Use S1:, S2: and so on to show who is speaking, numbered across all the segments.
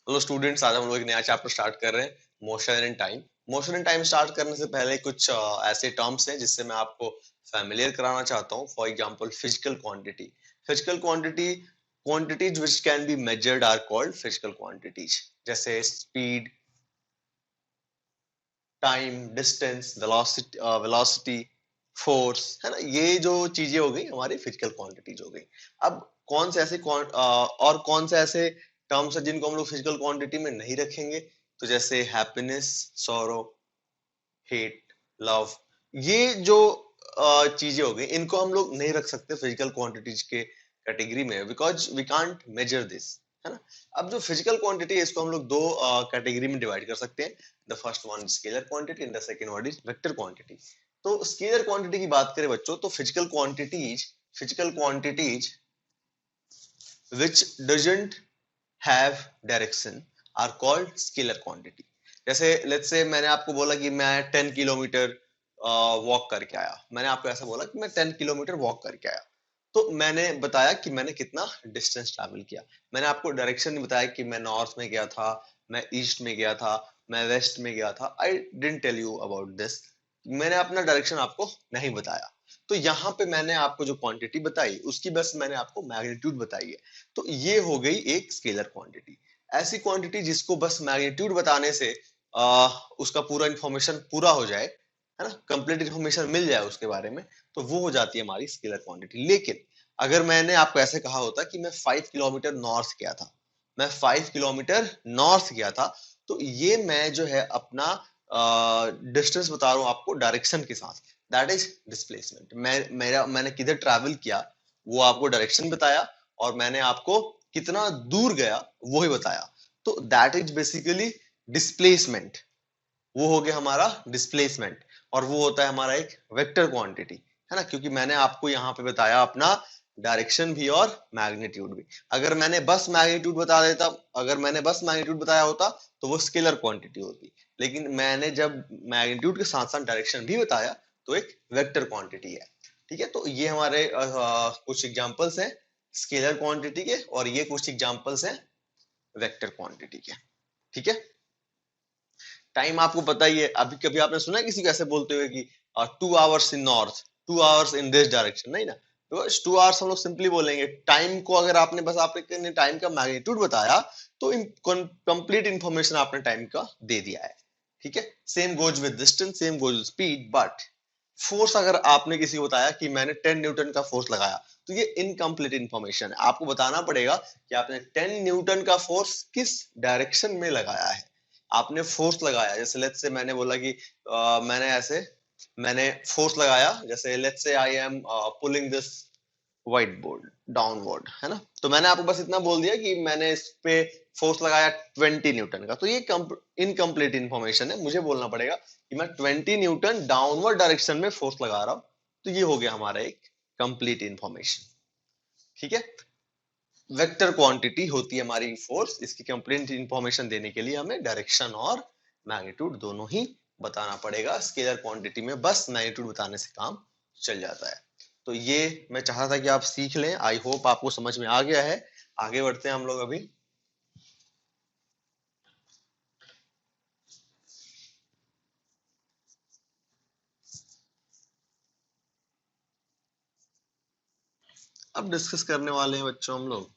S1: Hello students, आज हम लोग एक नया चैप्टर स्टार्ट कर रहे हैं, motion and time. Motion and time start करने से पहले कुछ ऐसे टर्म्स हैं जिससे मैं आपको फैमिलियर कराना चाहता हूँ। For example physical quantity. Physical quantity, quantities which can be measured are called physical quantities. जैसे speed, time, distance, velocity, force, है ना। ये जो चीजें हो गई हमारी फिजिकल क्वांटिटीज हो गई। अब कौन से ऐसे और कौन से ऐसे टर्म्स है जिनको हम लोग फिजिकल क्वांटिटी में नहीं रखेंगे? तो जैसे हैप्पीनेस, सॉरो, हेट, लव, ये जो चीजें हो गई इनको हम लोग नहीं रख सकते फिजिकल क्वांटिटीज के कैटेगरी में, because we can't measure this, है ना। अब जो फिजिकल क्वांटिटी है इसको हम लोग दो कैटेगरी में डिवाइड कर सकते हैं। The first one scalar quantity and the second one is vector quantity. तो स्केलर क्वांटिटी की बात करें बच्चों, तो physical quantities which doesn't have direction are called scalar quantity। जैसे लेट्स से मैंने आपको बोला कि मैं 10 किलोमीटर वॉक करके आया। मैंने आपको ऐसा बोला कि मैं 10 किलोमीटर वॉक करके आया, तो मैंने बताया कि मैंने कितना डिस्टेंस ट्रैवल किया। मैंने आपको डायरेक्शन नहीं बताया कि मैं नॉर्थ में गया था, मैं ईस्ट में गया था, मैं वेस्ट में गया था। I didn't tell you about this. मैंने अपना डायरेक्शन आपको नहीं बताया। तो यहाँ पे मैंने आपको जो क्वांटिटी बताई उसकी बस मैंने आपको मैग्नीट्यूड बताई है। तो ये हो गई एक स्केलर क्वांटिटी। ऐसी क्वांटिटी जिसको बस मैग्नीट्यूड बताने से उसका पूरा इंफॉर्मेशन पूरा हो जाए, है ना, कंप्लीट इंफॉर्मेशन मिल जाए उसके बारे में, तो वो हो जाती है हमारी स्केलर क्वांटिटी। लेकिन अगर मैंने आपको ऐसे कहा होता कि मैं 5 किलोमीटर नॉर्थ गया था, मैं 5 किलोमीटर नॉर्थ गया था, तो ये मैं जो है अपना डिस्टेंस बता रहा हूँ आपको डायरेक्शन के साथ। That is displacement. मैंने किधर ट्रैवल किया वो आपको डायरेक्शन बताया, और मैंने आपको कितना दूर गया वो ही बताया। तो दैट इज बेसिकली डिस्प्लेसमेंट। वो हो गया हमारा डिस्प्लेसमेंट। और वो होता है हमारा एक वेक्टर क्वांटिटी, है ना, क्योंकि मैंने आपको यहाँ पे बताया अपना डायरेक्शन भी और मैग्नीट्यूड भी। अगर मैंने बस मैग्नीट्यूड बता देता, अगर मैंने बस मैग्नीट्यूड बताया होता तो वो स्केलर क्वांटिटी होती। लेकिन मैंने जब मैग्नीट्यूड के साथ साथ डायरेक्शन भी बताया तो एक वेक्टर क्वांटिटी है। ठीक है, तो ये हमारे कुछ एग्जांपल्स हैं स्केलर क्वांटिटी के, और ये कुछ एग्जांपल्स हैं वेक्टर क्वांटिटी के। ठीक है। टाइम आपको पता ही है। अभी कभी आपने सुना है किसी को ऐसे बोलते हुए कि 2 hours in north, 2 hours in this direction? नहीं ना। तो 2 आवर्स हम लोग सिंपली बोलेंगे। टाइम को अगर आपने बस आपने टाइम का मैग्नीट्यूड बताया तो कंप्लीट इंफॉर्मेशन आपने टाइम का दे दिया है। ठीक है। Same goes with distance, same goes with speed. But force अगर आपने किसी को बताया कि मैंने 10 न्यूटन का फोर्स लगाया, तो ये इनकम्प्लीट इंफॉर्मेशन है। आपको बताना पड़ेगा कि आपने 10 न्यूटन का फोर्स किस डायरेक्शन में लगाया है। आपने फोर्स लगाया, जैसे लेट्स से मैंने बोला कि मैंने फोर्स लगाया, जैसे let's say I am pulling this white board downward, है ना। तो मैंने आपको बस इतना बोल दिया कि मैंने इस पे फोर्स लगाया 20 न्यूटन का। तो ये इनकम्प्लीट इंफॉर्मेशन है। मुझे बोलना पड़ेगा कि मैं 20 न्यूटन डाउनवर्ड डायरेक्शन में फोर्स लगा रहा हूं। तो ये हो गया हमारा एक कंप्लीट इंफॉर्मेशन। ठीक है। वेक्टर क्वांटिटी होती है हमारी फोर्स। इसकी कंप्लीट इंफॉर्मेशन देने के लिए हमें डायरेक्शन और मैग्नीट्यूड दोनों ही बताना पड़ेगा। स्केलर क्वांटिटी में बस मैग्नीट्यूड बताने से काम चल जाता है। तो ये मैं चाहता था कि आप सीख लें। आई होप आपको समझ में आ गया है। आगे बढ़ते हैं हम लोग अभी। अब डिस्कस करने वाले हैं बच्चों हम लोग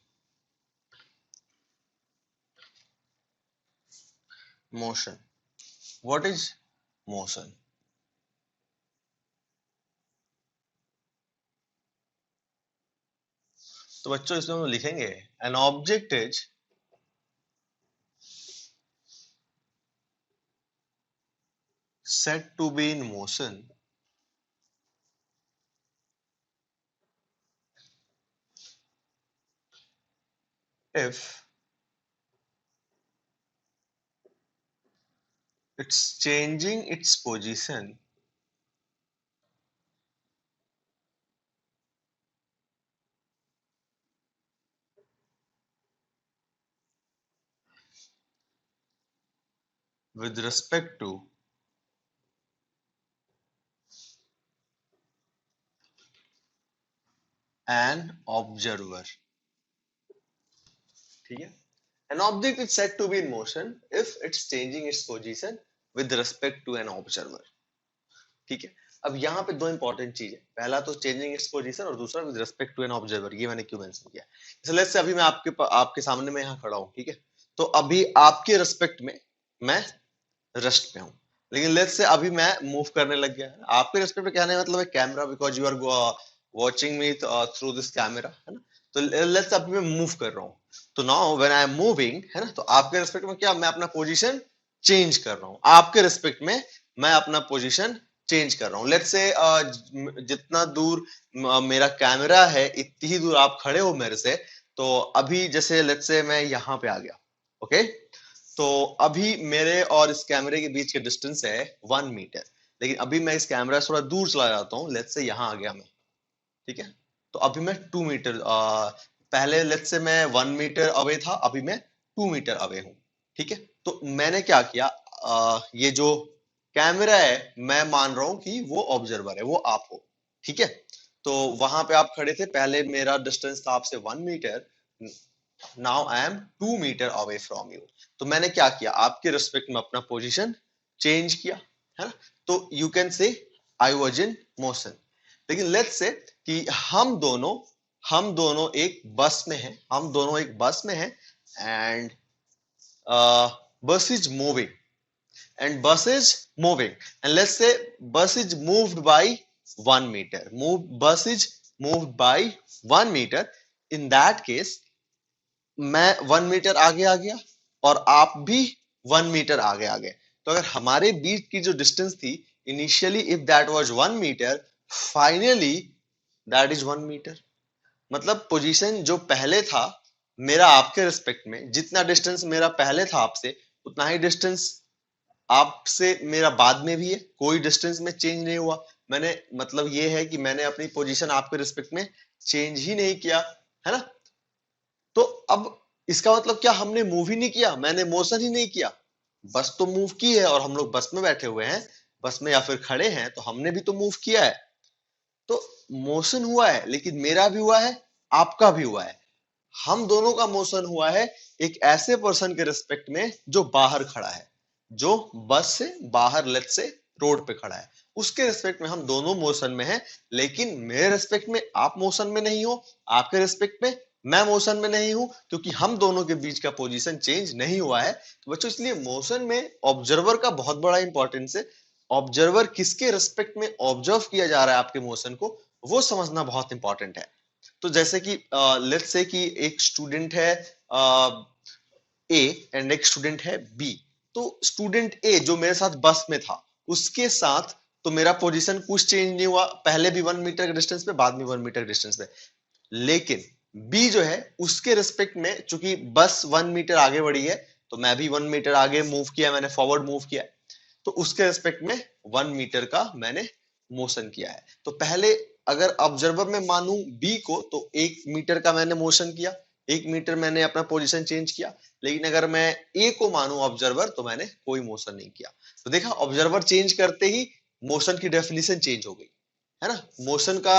S1: मोशन। What is motion? तो बच्चों इसमें हम लिखेंगे N object is said to be in motion if it's changing its position with respect to an observer। ठीक है। An object is said to be in motion if it's changing its position with respect to an observer. ठीक है, अब यहाँ पे दो important चीज है, पहला तो चेंजिंग इट्स पोजीशन और दूसरा with respect to an observer. ये मैंने क्यों मेंशन किया, जैसे लेट्स से अभी मैं आपके सामने में यहाँ खड़ा हूँ, ठीक है, तो अभी आपके रिस्पेक्ट में मैं रेस्ट पे हूँ, लेकिन लेट्स से अभी मैं मूव करने लग गया, आपके रिस्पेक्ट में कहने का मतलब है camera, because you are watching me through this camera, है ना, तो लेट्स अभी मैं मूव कर रहा हूँ, तो now when I am moving, है ना, तो आपके रिस्पेक्ट में क्या मैं अपना पोजीशन चेंज कर रहा हूँ, आपके रिस्पेक्ट में मैं अपना पोजीशन चेंज कर रहा हूँ। लेट्स से जितना दूर मेरा कैमरा है इतनी ही दूर आप खड़े हो मेरे से, तो अभी जैसे लेट्स से मैं यहाँ पे आ गया, ओके, तो अभी मेरे और इस कैमरे के बीच का डिस्टेंस है 1 मीटर, लेकिन अभी मैं इस कैमरा से थोड़ा दूर चला जाता हूँ, लेट्स से यहाँ आ गया मैं, ठीक है, तो अभी मैं 2 मीटर, पहले लेट्स से मैं 1 मीटर अवे था, अभी मैं 2 मीटर अवे हूँ, ठीक है, तो मैंने क्या किया, ये जो कैमरा है मैं मान रहा हूं कि वो ऑब्जर्वर है, वो आप हो, ठीक है, तो वहां पे आप खड़े थे, पहले मेरा डिस्टेंस था आपसे 1 metre, now I am 2 metre away from you, तो मैंने क्या किया, आपके रिस्पेक्ट में अपना पोजीशन चेंज किया, है ना, तो you can say I was in motion. लेकिन लेट्स से कि हम दोनों एक बस में हैं, हम दोनों एक बस में हैं, एंड बस is moving, and bus is moving, and let's say bus is moved by 1 meter, bus is moved by 1 meter, in that case मैं 1 मीटर आगे आ गया और आप भी 1 मीटर आगे आ गए, तो अगर हमारे बीच की जो डिस्टेंस थी initially if that was 1 metre, finally that is 1 metre, मतलब पोजीशन जो पहले था मेरा आपके रिस्पेक्ट में, जितना डिस्टेंस मेरा पहले था आपसे उतना ही डिस्टेंस आपसे मेरा बाद में भी है, कोई डिस्टेंस में चेंज नहीं हुआ, मैंने मतलब ये है कि मैंने अपनी पोजीशन आपके रिस्पेक्ट में चेंज ही नहीं किया, है ना, तो अब इसका मतलब क्या, हमने मूव ही नहीं किया, मैंने मोशन ही नहीं किया, बस तो मूव की है और हम लोग बस में बैठे हुए हैं, बस में या फिर खड़े हैं, तो हमने भी तो मूव किया है, तो मोशन हुआ है, लेकिन मेरा भी हुआ है, आपका भी हुआ है, हम दोनों का मोशन हुआ है एक ऐसे पर्सन के रिस्पेक्ट में जो बाहर खड़ा है, जो बस से बाहर लेट से रोड पे खड़ा है, उसके रिस्पेक्ट में हम दोनों मोशन में हैं, लेकिन मेरे रिस्पेक्ट में आप मोशन में नहीं हो, आपके रिस्पेक्ट में मैं मोशन में नहीं हूं, क्योंकि हम दोनों के बीच का पोजीशन चेंज नहीं हुआ है, तो बच्चों इसलिए मोशन में ऑब्जर्वर का बहुत बड़ा इंपॉर्टेंस है, ऑब्जर्वर किसके रिस्पेक्ट में ऑब्जर्व किया जा रहा है आपके मोशन को, वो समझना बहुत इंपॉर्टेंट है। तो जैसे कि लेट्स से कि एक स्टूडेंट है ए एंड एक स्टूडेंट है बी, तो स्टूडेंट ए जो मेरे साथ बस में था उसके साथ तो मेरा पोजीशन कुछ चेंज नहीं हुआ, पहले भी 1 मीटर के डिस्टेंस पे, बाद में 1 मीटर के डिस्टेंस पे, लेकिन बी जो है उसके रिस्पेक्ट में चूंकि बस 1 मीटर आगे बढ़ी है, तो मैं भी 1 मीटर आगे मूव किया, मैंने फॉरवर्ड मूव किया, तो उसके रिस्पेक्ट में 1 मीटर का मैंने मोशन किया है, तो पहले अगर ऑब्जर्वर में मानूं बी को तो 1 मीटर का मैंने मोशन किया, 1 मीटर मैंने अपना पोजीशन चेंज किया, लेकिन अगर मैं ए को मानूं ऑब्जर्वर तो मैंने कोई मोशन नहीं किया, तो देखा ऑब्जर्वर चेंज करते ही मोशन की डेफिनेशन चेंज हो गई, है ना, मोशन का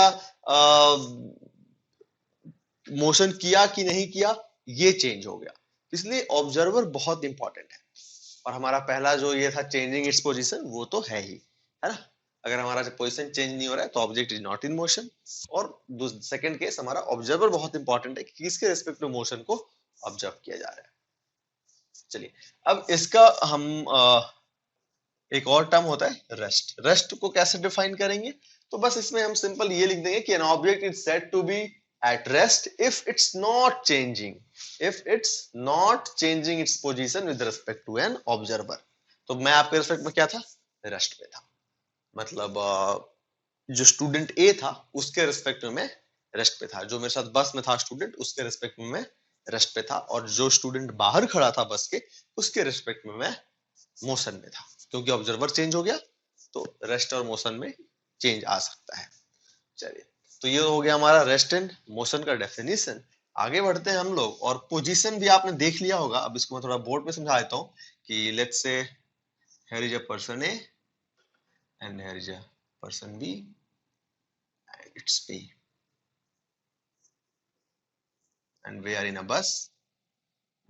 S1: मोशन किया कि नहीं किया ये चेंज हो गया, इसलिए ऑब्जर्वर बहुत इंपॉर्टेंट है, और हमारा पहला जो ये था चेंजिंग इट्स पोजीशन वो तो है ही, है ना, अगर हमारा पोजीशन चेंज नहीं हो रहा है तो object is not in motion, और सेकंड केस हमारा ऑब्जर्वर बहुत इंपॉर्टेंट है कि किसके रिस्पेक्ट में मोशन को ऑब्जर्व किया जा रहा है। चलिए अब इसका हम एक और टर्म होता है रेस्ट, रेस्ट को कैसे डिफाइन करेंगे, तो बस इसमें हम सिंपल ये लिख देंगे कि an object is said to be at rest if it's not changing, if it's not changing its position with respect to an observer, तो मैं आपके रिस्पेक्ट में क्या था, रेस्ट पे था, मतलब जो स्टूडेंट ए था उसके रिस्पेक्ट में मैं रेस्ट पे था, जो मेरे साथ बस में था स्टूडेंट उसके रिस्पेक्ट में मैं रेस्ट पे था, और जो स्टूडेंट बाहर खड़ा था बस के उसके रिस्पेक्ट में मैं मोशन में था, क्योंकि ऑब्जर्वर चेंज हो गया तो रेस्ट और मोशन में चेंज आ सकता है। चलिए तो ये हो गया हमारा रेस्ट एंड मोशन का डेफिनेशन, आगे बढ़ते हैं हम लोग, और पोजीशन भी आपने देख लिया होगा, अब इसको मैं थोड़ा बोर्ड पे समझा देता हूँ कि let's say here is a person A and here is a person B and it's B and we are in a bus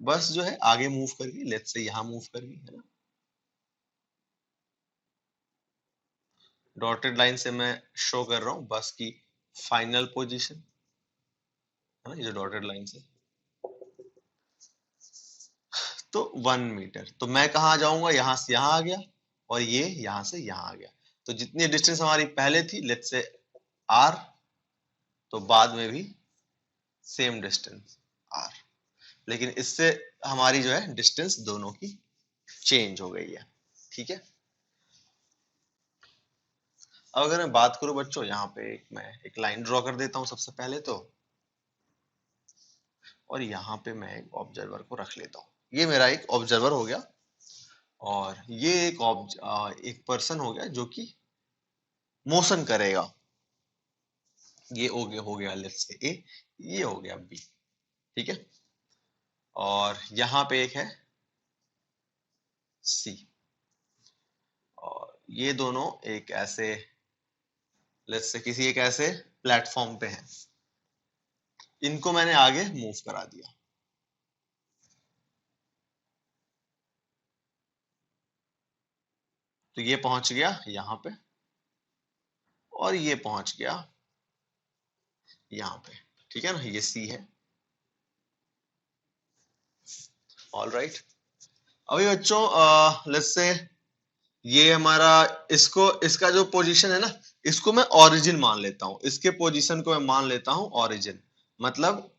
S1: बस जो है आगे मूव कर गई, लेट्स से यहाँ मूव कर गई, है ना। डॉटेड लाइन से मैं शो कर रहा हूँ बस की फाइनल पोजीशन, है ना, ये जो डॉटेड लाइन से। तो 1 मीटर, तो मैं कहाँ जाऊंगा, यहां से यहां आ गया, और ये यहां से यहां आ गया। तो जितनी डिस्टेंस हमारी पहले थी, लेट्स से आर, तो बाद में भी सेम डिस्टेंस आर, लेकिन इससे हमारी जो है डिस्टेंस दोनों की चेंज हो गई है। ठीक है। अब अगर मैं बात करूं बच्चों, यहाँ पे मैं एक लाइन ड्रॉ कर देता हूं सबसे पहले तो, और यहाँ पे मैं एक ऑब्जर्वर को रख लेता हूँ। ये मेरा एक ऑब्जर्वर हो गया, और ये एक पर्सन हो गया जो कि मोशन करेगा। ये हो गया लेट्स से ए, ये हो गया बी। ठीक है। और यहाँ पे एक है सी, और ये दोनों एक ऐसे, लेट्स से किसी एक ऐसे प्लेटफॉर्म पे हैं। इनको मैंने आगे मूव करा दिया, तो ये पहुंच गया यहाँ पे, और ये पहुंच गया यहाँ पे। ठीक है ना, ये सी है। All right. अभी बच्चों लेट्स से ये हमारा, इसको, इसका जो पोजीशन है ना, इसको मैं ओरिजिन मान लेता हूँ, इसके पोजीशन को मैं मान लेता हूँ ओरिजिन। मतलब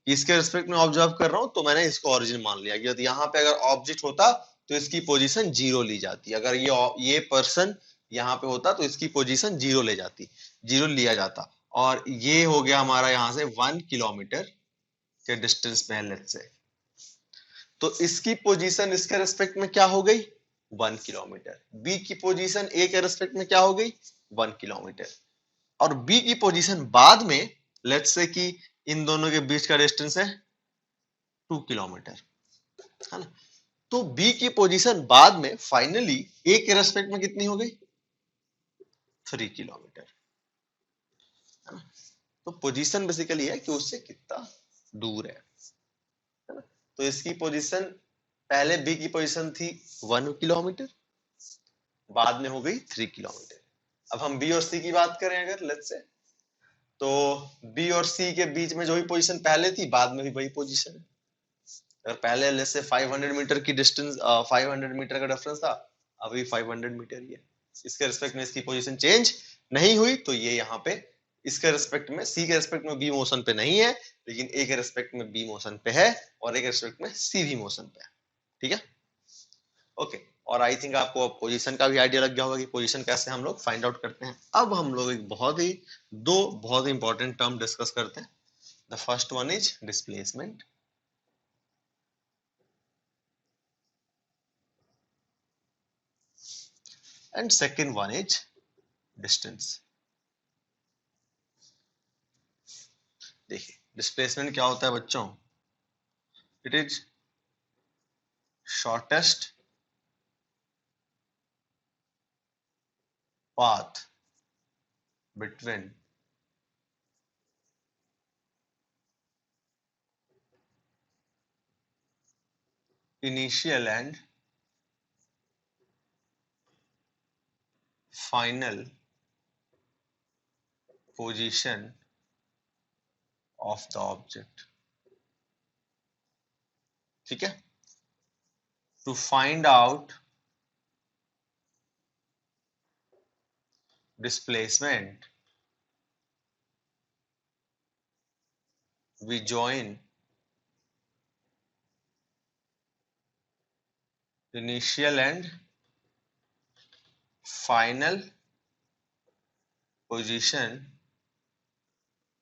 S1: इसके रिस्पेक्ट में ऑब्जर्व कर रहा हूँ, तो मैंने इसको ओरिजिन मान लिया कि यहाँ पे अगर ऑब्जेक्ट होता तो इसकी पोजीशन 0 ली जाती, अगर ये पर्सन यहाँ पे होता तो इसकी पोजीशन 0 ले जाती, 0 लिया जाता। और ये हो गया हमारा यहाँ से 1 किलोमीटर के डिस्टेंस में, लेट्स से। तो इसकी पोजीशन इसके रेस्पेक्ट में क्या हो गई, 1 किलोमीटर। बी की पोजीशन ए के रेस्पेक्ट में क्या हो गई, 1 किलोमीटर। और बी की पोजीशन बाद में, लेट्स से कि इन दोनों के बीच का डिस्टेंस है 2 किलोमीटर, है ना। तो बी की पोजीशन बाद में फाइनली ए के रेस्पेक्ट में कितनी हो गई, 3 किलोमीटर, है ना। तो पोजीशन बेसिकली है कि उससे कितना दूर है ना। तो इसकी पोजीशन, पहले बी की पोजीशन थी 1 किलोमीटर, बाद में हो गई 3 किलोमीटर। अब हम बी और सी की बात करें अगर, लेट्स से, तो बी और सी के बीच में जो भी पोजीशन पहले थी, बाद में भी वही पोजीशन है। अगर पहले लेट्स से 500 मीटर की डिस्टेंस, 500 मीटर का डिफरेंस था, अभी 500 मीटर ही है। इसके रिस्पेक्ट में इसकी पोजीशन चेंज नहीं हुई, तो ये यहाँ पे इसके रिस्पेक्ट में, सी के रिस्पेक्ट में बी मोशन पे नहीं है, लेकिन ए के रिस्पेक्ट में बी मोशन पे है, और ए के रिस्पेक्ट में सी भी मोशन पे है। ठीक है। ओके। और आई थिंक आपको पोजीशन का भी आइडिया लग गया होगा कि पोजीशन कैसे हम लोग फाइंड आउट करते हैं। अब हम लोग एक दो बहुत ही इंपॉर्टेंट टर्म डिस्कस करते हैं। The first one is displacement, and second one is distance. देखिए डिस्प्लेसमेंट क्या होता है बच्चों, it is shortest path between initial and final position of the object. ठीक है। To find out displacement, we join initial and final position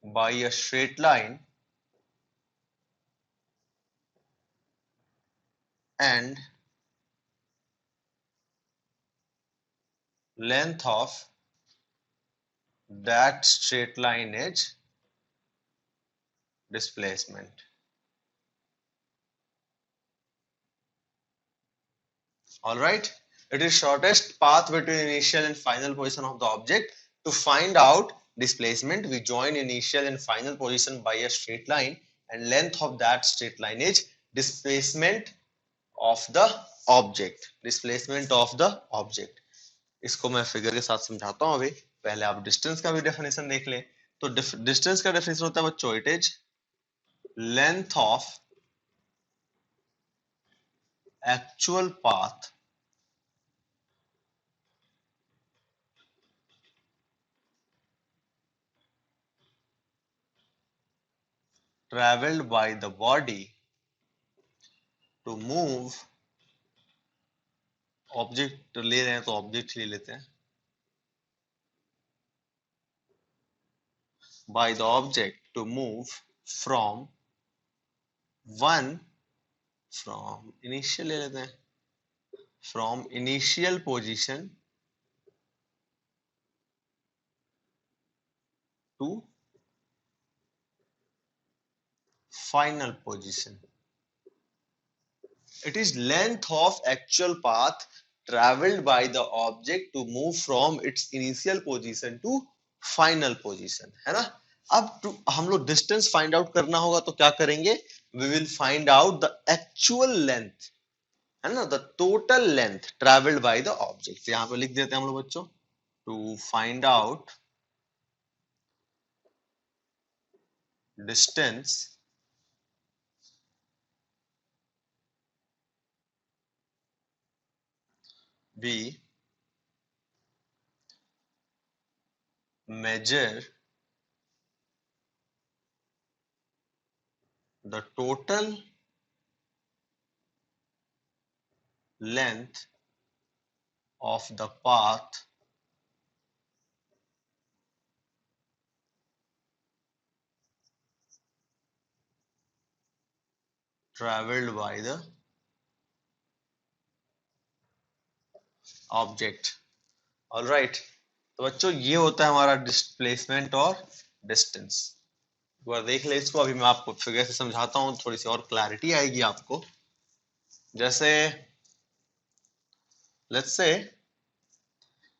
S1: by a straight line and length of that straight line is displacement. All right. It is shortest path between initial and final position of the object. To find out displacement, we join initial and final position by a straight line, and length of that straight line is displacement of the object, displacement of the object. इसको मैं figure के साथ समझाता हूं। अभी पहले आप distance का भी डेफिनेशन देख लें। तो डिस्टेंस का डेफिनेशन होता है बच्चों, it is length of actual path traveled by the body to move, object ले रहे हैं तो ऑब्जेक्ट ले लेते हैं, by the object to move from one, from initial ले लेते हैं, from initial position to final position. It is length of actual path traveled by the object to move from its initial position to final position, है ना। अब हम लोग distance find out करना होगा तो क्या करेंगे, we will find out the actual length, है ना, the total length travelled by the object. यहाँ पे लिख देते हैं हम लोग बच्चों, to find out distance we measure the total length of the path traveled by the object। All right, तो बच्चों ये होता है हमारा डिस्प्लेसमेंट और डिस्टेंस। एक बार देख ले इसको, अभी मैं आपको फिगर से समझाता हूँ, थोड़ी सी और क्लैरिटी आएगी आपको। जैसे लेट्स से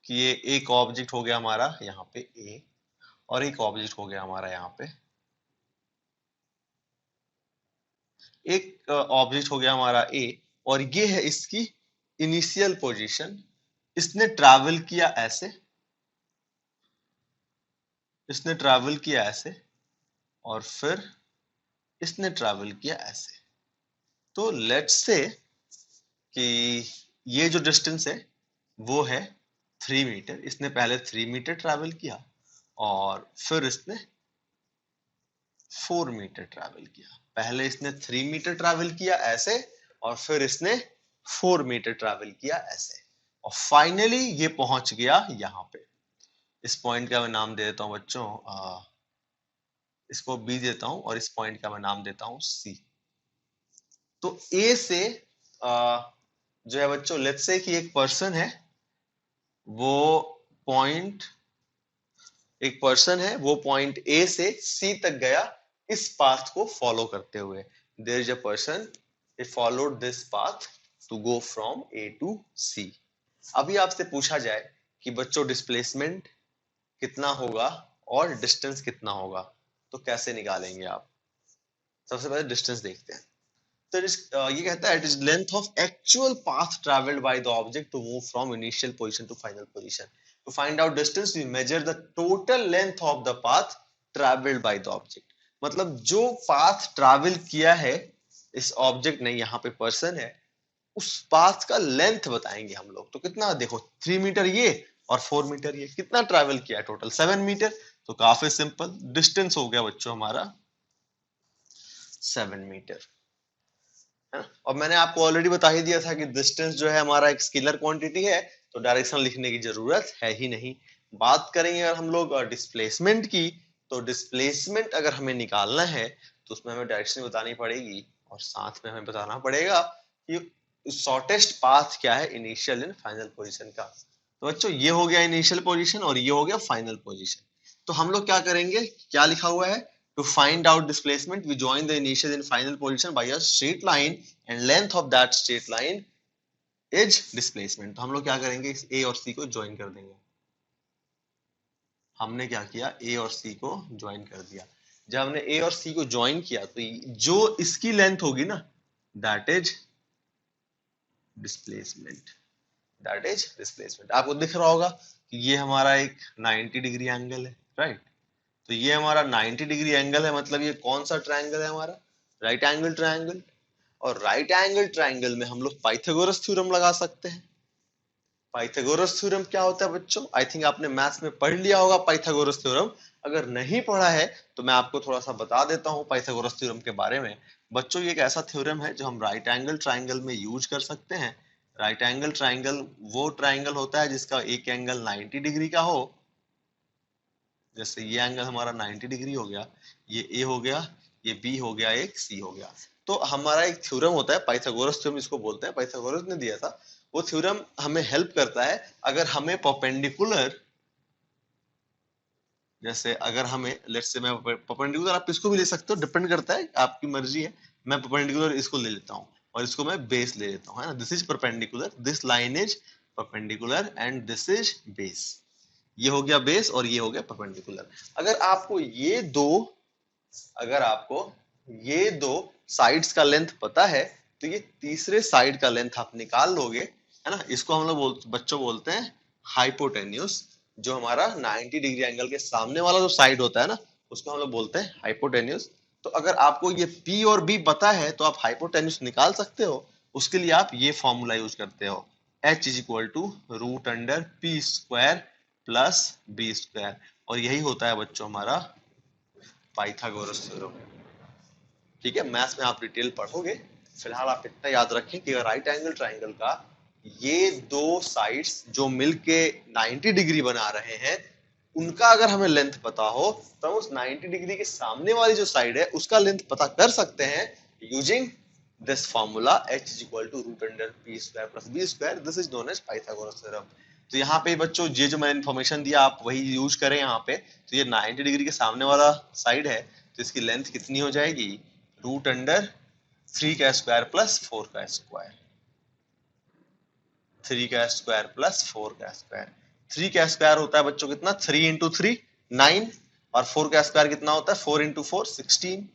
S1: कि ये एक ऑब्जेक्ट हो गया हमारा यहाँ पे ए, और एक ऑब्जेक्ट हो गया हमारा यहाँ पे, एक ऑब्जेक्ट हो गया हमारा ए, और ये है इसकी इनिशियल पोजीशन। इसने ट्रैवल किया ऐसे, इसने ट्रैवल किया ऐसे, और फिर इसने ट्रैवल किया ऐसे। तो लेट्स से कि ये जो डिस्टेंस है वो है 3 मीटर। इसने पहले 3 मीटर ट्रैवल किया और फिर इसने 4 मीटर ट्रैवल किया। पहले इसने 3 मीटर ट्रैवल किया ऐसे, और फिर इसने 4 मीटर ट्रैवल किया ऐसे, और फाइनली ये पहुंच गया यहाँ पे। इस पॉइंट का मैं नाम दे देता हूँ बच्चों, इसको बी देता हूँ, और इस पॉइंट का मैं नाम देता हूँ सी। तो ए से जो है बच्चों, लेट्स से कि एक पर्सन है, वो पॉइंट एक पर्सन है, वो पॉइंट ए से सी तक गया इस पाथ को फॉलो करते हुए। There is a person, he followed this path to go from A to C। अभी आपसे पूछा जाए कि बच्चों डिस्प्लेसमेंट कितना होगा और डिस्टेंस कितना होगा, तो कैसे निकालेंगे आप। सबसे पहले डिस्टेंस देखते हैं। तो ये कहता है it is length of actual path travelled by the object to move from initial position to final position. To find out distance we measure the total length of the path travelled by the object. मतलब जो path travel किया है इस object ने, यहाँ पे person है, उस पाथ का लेंथ बताएंगे हम लोग। तो कितना, देखो 3 मीटर ये और 4 मीटर ये, कितना ट्रैवल किया है टोटल 7 मीटर। तो काफी सिंपल, डिस्टेंस हो गया बच्चों हमारा 7 मीटर। और मैंने आपको ऑलरेडी बता ही दिया था कि डिस्टेंस जो है हमारा एक स्केलर क्वांटिटी है, तो डायरेक्शन लिखने की जरूरत है ही नहीं। बात करेंगे अगर हम लोग डिस्प्लेसमेंट की, तो डिस्प्लेसमेंट अगर हमें निकालना है तो उसमें हमें डायरेक्शन बतानी पड़ेगी, और साथ में हमें बताना पड़ेगा कि शॉर्टेस्ट पाथ क्या है इनिशियल एंड फाइनल पोजीशन का। तो बच्चों ये हो गया इनिशियल पोजीशन और ये हो गया फाइनल पोजीशन। तो हम लोग क्या करेंगे, क्या लिखा हुआ है, to find out displacement we join the initial and final position by a straight line and length of that straight line is displacement। तो हम लोग क्या करेंगे, इस a और c को ज्वाइन कर देंगे। हमने क्या किया, a और c को ज्वाइन कर दिया। जब हमने a और c को ज्वाइन किया तो जो इसकी लेंथ होगी ना, that is displacement, that is displacement. आपको दिख रहा होगा कि ये हमारा एक 90 डिग्री एंगल है, राइट? तो ये हमारा 90 डिग्री एंगल है, मतलब ये कौन सा ट्रायंगल है हमारा? Right angle triangle. और राइट एंगल ट्रायंगल में हम लोग पाइथागोरस थ्योरम लगा सकते हैं। पाइथागोरस थ्योरम क्या होता है बच्चों? आई थिंक आपने मैथ्स में पढ़ लिया होगा पाइथागोरस थ्योरम। अगर नहीं पढ़ा है तो मैं आपको थोड़ा सा बता देता हूँ पाइथागोरस थ्योरम के बारे में। बच्चों ये एक ऐसा थ्योरम है जो हम राइट एंगल ट्रायंगल में यूज कर सकते हैं। राइट एंगल ट्रायंगल वो ट्रायंगल होता है जिसका एक एंगल 90 डिग्री का हो। जैसे ये एंगल हमारा 90 डिग्री हो गया, ये ए हो गया, ये बी हो गया, एक सी हो गया। तो हमारा एक थ्योरम होता है पाइथागोरस थ्योरम जिसको बोलते हैं, पाइथागोरस ने दिया था। वो थ्योरम हमें हेल्प करता है अगर हमें परपेंडिकुलर, जैसे अगर हमें लेट्स से मैं परपेंडिकुलर, आप इसको भी ले सकते हो, डिपेंड करता है, आपकी मर्जी है। मैं परपेंडिकुलर इसको ले लेता हूँ और इसको मैं बेस ले लेता हूँ, है ना? This is perpendicular, this line is perpendicular and this is base. ये हो गया बेस और ये हो गया परपेंडिकुलर। अगर आपको ये दो, अगर आपको ये दो साइड्स का लेंथ पता है तो ये तीसरे साइड का लेंथ आप निकाल लोगे, है ना? इसको हम लोग बच्चों बोलते हैं हाइपोटेन्यूस। जो हमारा 90 डिग्री एंगल के सामने वाला जो साइड होता है ना, उसको हम लोग बोलते हैं हाइपोटेन्यूस। तो अगर आपको ये P और B पता है तो आप हाइपोटेन्यूस निकाल सकते हो। उसके लिए आप ये फॉर्मूला यूज करते हो, H is equal to root under P square plus B square. और यही होता है बच्चों हमारा पाइथागोरस थ्योरम। ठीक है, मैथ्स में आप डिटेल पढ़ोगे। फिलहाल आप इतना याद रखें कि राइट एंगल ट्राइंगल का ये दो साइड्स जो मिलके 90 डिग्री बना रहे हैं, उनका अगर हमें लेंथ पता हो तो हम उस 90 डिग्री के सामने वाली जो साइड है उसका लेंथ पता कर सकते हैं using this formula h is equal to root under p square plus b square. This is known as Pythagoras theorem. तो यहाँ पे बच्चों ये जो मैंने इन्फॉर्मेशन दिया आप वही यूज करें यहाँ पे। तो ये 90 डिग्री के सामने वाला साइड है, तो इसकी लेंथ कितनी हो जाएगी? रूट अंडर 3 का स्क्वायर प्लस 4 का स्क्वायर, 3 का स्क्वायर प्लस 4 का स्क्वायर। 3 का स्क्वायर होता है बच्चों कितना? 3 इंटू 3 9, और 4 का स्क्वायर कितना होता है? 4 इंटू 4 16।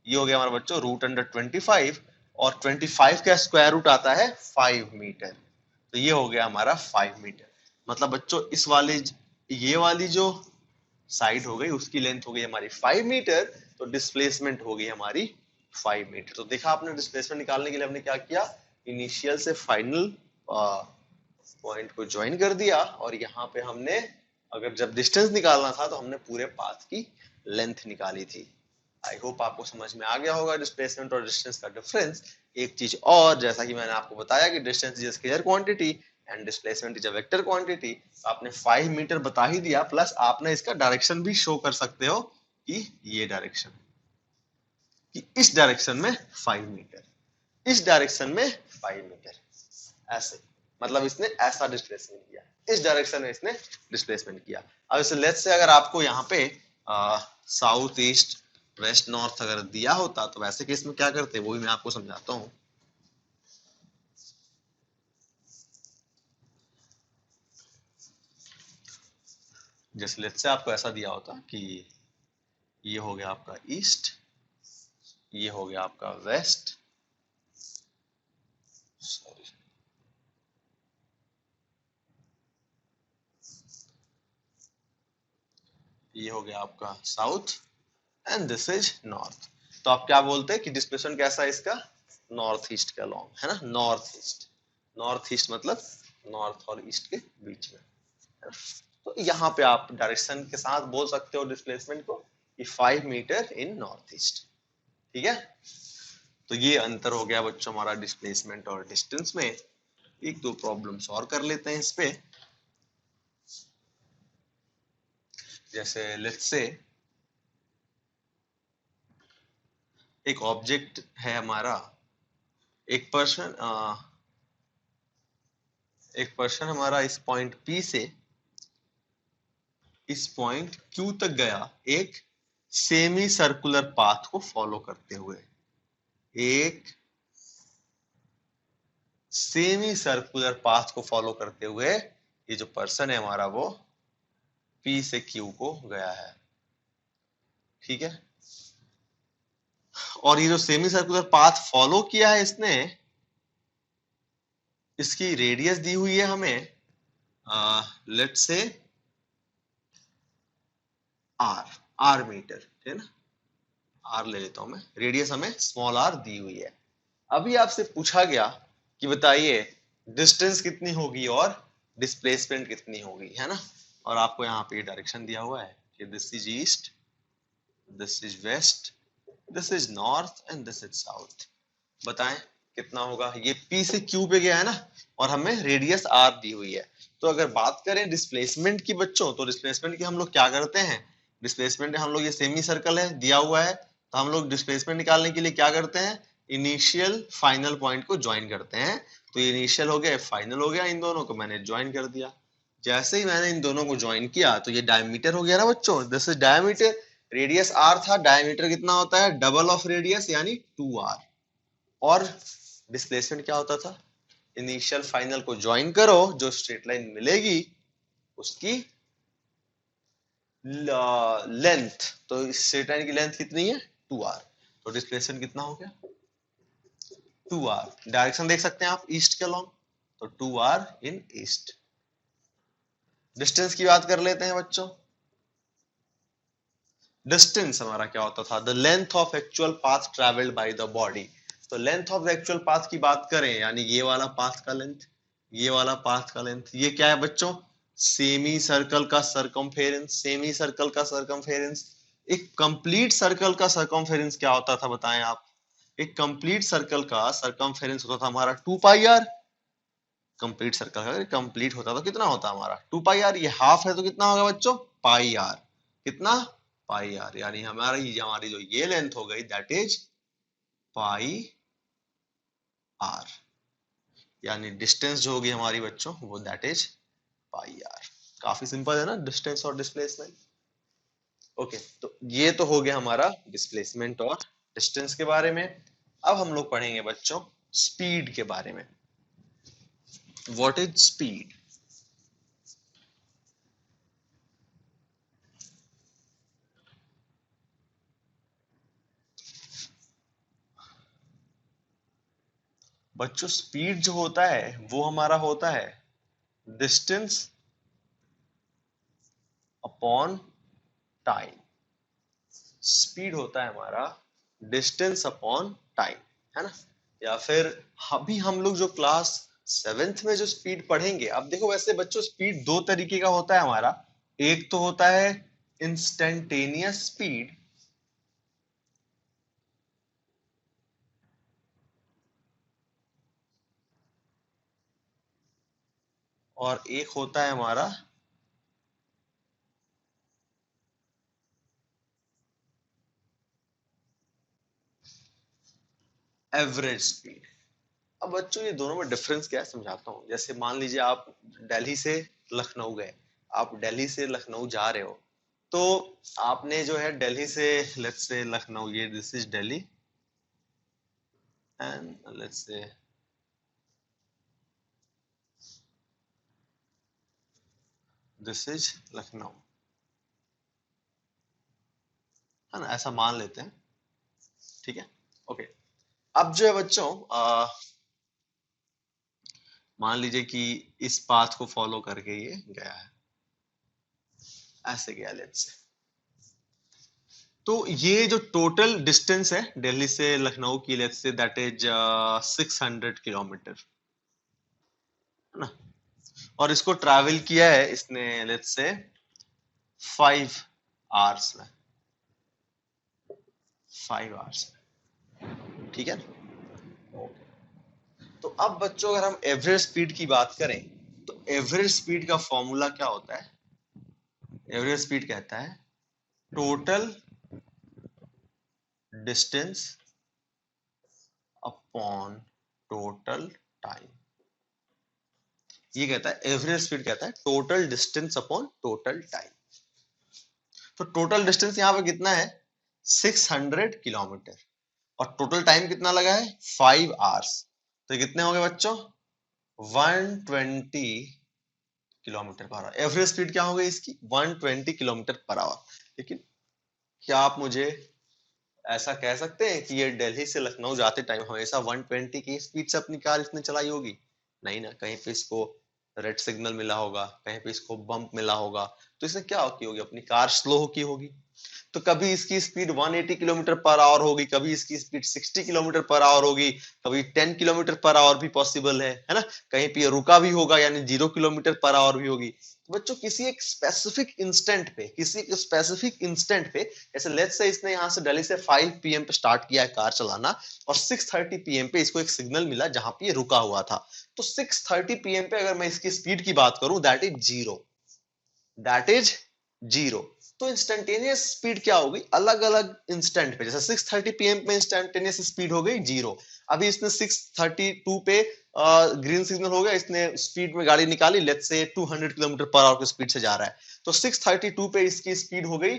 S1: ये हो गया हमारा बच्चों रूट अंडर 25, और 25 का स्क्वायर रूट आता है 5 मीटर। तो ये हो गया हमारा 5 मीटर। मतलब बच्चों इस वाले, ये वाली जो साइड हो गई उसकी लेंथ हो गई हमारी 5 मीटर, तो डिस्प्लेसमेंट हो गई हमारी 5 मीटर। तो देखा आपने, डिस्प्लेसमेंट निकालने के लिए हमने क्या किया? इनिशियल से फाइनल पॉइंट को ज्वाइन कर दिया, और यहाँ पे हमने अगर जब डिस्टेंस निकालना था तो हमने पूरे पाथ की लेंथ निकाली थी। आई होप आपको समझ में आ गया होगा डिस्प्लेसमेंट और डिस्टेंस का डिफरेंस। एक चीज और, जैसा कि मैंने आपको बताया कि distance is scalar quantity and displacement is a vector quantity. आपने 5 मीटर बता ही दिया, प्लस आपने इसका डायरेक्शन भी शो कर सकते हो कि ये डायरेक्शन, कि इस डायरेक्शन में 5 मीटर, इस डायरेक्शन में 5 मीटर, ऐसे। मतलब इसने ऐसा डिस्प्लेसमेंट किया, इस डायरेक्शन में इसने डिस्प्लेसमेंट किया। अब इसे लेट्स से अगर आपको यहाँ पे साउथ ईस्ट वेस्ट नॉर्थ अगर दिया होता तो वैसे केस में क्या करते, वो भी मैं आपको समझाता हूँ। जैसे लेट्स से आपको ऐसा दिया होता कि ये हो गया आपका ईस्ट, ये हो गया आपका वेस्ट, सॉरी, ये हो गया आपका south and this is north. तो आप क्या बोलते हैं कि डिस्प्लेसमेंट कैसा है इसका? नॉर्थ ईस्ट के अलोंग, है ना? नॉर्थ ईस्ट, नॉर्थ ईस्ट मतलब नॉर्थ और ईस्ट के बीच में, है ना? तो यहाँ पे आप डायरेक्शन के साथ बोल सकते हो डिस्प्लेसमेंट को कि 5 मीटर इन नॉर्थ ईस्ट। ठीक है, तो ये अंतर हो गया बच्चों हमारा डिस्प्लेसमेंट और डिस्टेंस में। एक दो प्रॉब्लम सॉल्व कर लेते हैं इस पे। जैसे लेट्स से एक ऑब्जेक्ट है हमारा, एक पर्सन हमारा इस पॉइंट P से इस पॉइंट Q तक गया एक सेमी सर्कुलर पाथ को फॉलो करते हुए। एक सेमी सर्कुलर पाथ को फॉलो करते हुए ये जो पर्सन है हमारा वो P से Q को गया है। ठीक है, और ये जो सेमी सर्कुलर पाथ फॉलो किया है इसने, इसकी रेडियस दी हुई है हमें लेट्स से आर मीटर, है ना, आर ले लेता हूं मैं, रेडियस हमें स्मॉल आर दी हुई है। अभी आपसे पूछा गया कि बताइए डिस्टेंस कितनी होगी और डिस्प्लेसमेंट कितनी होगी, है ना, और आपको यहाँ पे डायरेक्शन दिया हुआ है कि this is east, this is west, this is north and this is south. बताएं कितना होगा। ये P से Q पे गया है ना, और हमें रेडियस R दी हुई है। तो अगर बात करें डिस्प्लेसमेंट की बच्चों, तो डिस्प्लेसमेंट की हम लोग क्या करते हैं, डिस्प्लेसमेंट हम लोग, ये सेमी सर्कल है दिया हुआ है, तो हम लोग डिस्प्लेसमेंट निकालने के लिए क्या करते हैं, इनिशियल फाइनल पॉइंट को ज्वाइन करते हैं। तो इनिशियल हो गया, फाइनल हो गया, इन दोनों को मैंने ज्वाइन कर दिया। जैसे ही मैंने इन दोनों को ज्वाइन किया तो ये डायमीटर हो गया ना बच्चों, this is diameter, radius R था, डायमीटर कितना होता है, डबल ऑफ रेडियस यानी 2R। और डिस्प्लेसमेंट क्या होता था, इनिशियल फाइनल को ज्वाइन करो, जो स्ट्रेट लाइन मिलेगी उसकी लेंथ, तो इस स्ट्रेट लाइन की लेंथ कितनी है, 2R। तो डिस्प्लेसमेंट कितना हो गया, 2R। डायरेक्शन देख सकते हैं आप ईस्ट के अलोंग, तो 2R इन ईस्ट। डिस्टेंस की बात कर लेते हैं बच्चों। डिस्टेंस हमारा क्या होता था, the length of actual path travelled by the body. तो length of the actual path की बात करें, यानी ये वाला पाथ का लेंथ, ये वाला पाथ का लेंथ, ये क्या है बच्चों, सेमी सर्कल का सरकमफेरेंस। सेमी सर्कल का सरकमफेरेंस, एक कंप्लीट सर्कल का सरकमफेरेंस क्या होता था बताएं आप, एक कंप्लीट सर्कल का सरकमफेरेंस होता था हमारा 2πr। कंप्लीट सर्कल का कंप्लीट होता तो कितना होता हमारा 2πr, ये हाफ है तो कितना होगा बच्चों, πr। कितना, πr, यानी हमारी जो ये लेंथ हो गई दैट इज πr, यानी डिस्टेंस जो होगी हमारी बच्चों वो दैट इज πr। काफी सिंपल है ना डिस्टेंस और डिस्प्लेसमेंट। ओके, तो ये तो हो गया हमारा डिस्प्लेसमेंट और डिस्टेंस के बारे में। अब हम लोग पढ़ेंगे बच्चों स्पीड के बारे में। What is speed. बच्चों स्पीड जो होता है वो हमारा होता है डिस्टेंस अपॉन टाइम। स्पीड होता है हमारा डिस्टेंस अपॉन टाइम, है ना। या फिर अभी हम लोग जो क्लास 7th में जो स्पीड पढ़ेंगे, अब देखो वैसे बच्चों स्पीड दो तरीके का होता है हमारा। एक तो होता है इंस्टेंटेनियस स्पीड, और एक होता है हमारा एवरेज स्पीड। अब बच्चों ये दोनों में डिफरेंस क्या है समझाता हूँ। जैसे मान लीजिए आप दिल्ली से लखनऊ गए, आप दिल्ली से लखनऊ जा रहे हो, तो आपने जो है दिल्ली से लेट्स से लखनऊ, ये this is Delhi and let's say this is Lucknow, है ना, ऐसा मान लेते हैं, ठीक है। ओके, अब जो है बच्चों मान लीजिए कि इस पाथ को फॉलो करके ये गया है, ऐसे गया लेट्स से। तो ये जो टोटल डिस्टेंस है दिल्ली से लखनऊ की, let's say that is 600 kilometre, है ना। और इसको ट्रैवल किया है इसने लेट्स से 5 आवर्स में, 5 आवर्स में, ठीक है ना। तो अब बच्चों अगर हम एवरेज स्पीड की बात करें, तो एवरेज स्पीड का फॉर्मूला क्या होता है। एवरेज स्पीड कहता है total distance upon total time. ये कहता है एवरेज स्पीड, कहता है total distance upon total time. तो टोटल डिस्टेंस यहाँ पे कितना है 600 किलोमीटर, और टोटल टाइम कितना लगा है 5 आवर्स। तो कितने हो गए बच्चों 120 kilometre per our. Average speed क्या हो गई इसकी 120 किलोमीटर पर आवर। लेकिन क्या आप मुझे ऐसा कह सकते हैं कि ये दिल्ली से लखनऊ जाते टाइम हमेशा 120 की स्पीड से अपनी कार इसने चलाई होगी? नहीं ना, कहीं पे इसको रेड सिग्नल मिला होगा, कहीं पे इसको बम्प मिला होगा, तो इसने क्या की होगी, अपनी कार स्लो की होगी। तो कभी इसकी स्पीड 180 किलोमीटर पर आवर होगी, कभी इसकी स्पीड 60 किलोमीटर पर आवर होगी, कभी 10 किलोमीटर पर आवर भी पॉसिबल है ना। कहीं पे रुका भी होगा, यानी 0 किलोमीटर पर आवर भी होगी। तो बच्चों किसी एक स्पेसिफिक इंस्टेंट पे, किसी एक स्पेसिफिक इंस्टेंट पे, जैसे लेट्स से इसने यहाँ से दिल्ली से 5 पीएम पे स्टार्ट किया है कार चलाना, और 6:30 पीएम पे इसको एक सिग्नल मिला जहां पे ये रुका हुआ था। तो 6:30 पीएम पे अगर मैं इसकी स्पीड की बात करूं, that is zero, that is zero. तो इंस्टेंटेनियस स्पीड क्या होगी, अलग अलग इंस्टेंट पे, जैसे 6:30 पीएम पे इंस्टेंटेनियस स्पीड हो गई जीरो। अभी इसने 6:32 पे ग्रीन सिग्नल हो गया, इसने स्पीड में गाड़ी निकाली, let's say 200 kilometre per our की स्पीड से जा रहा है, तो 6:32 पे इसकी स्पीड हो गई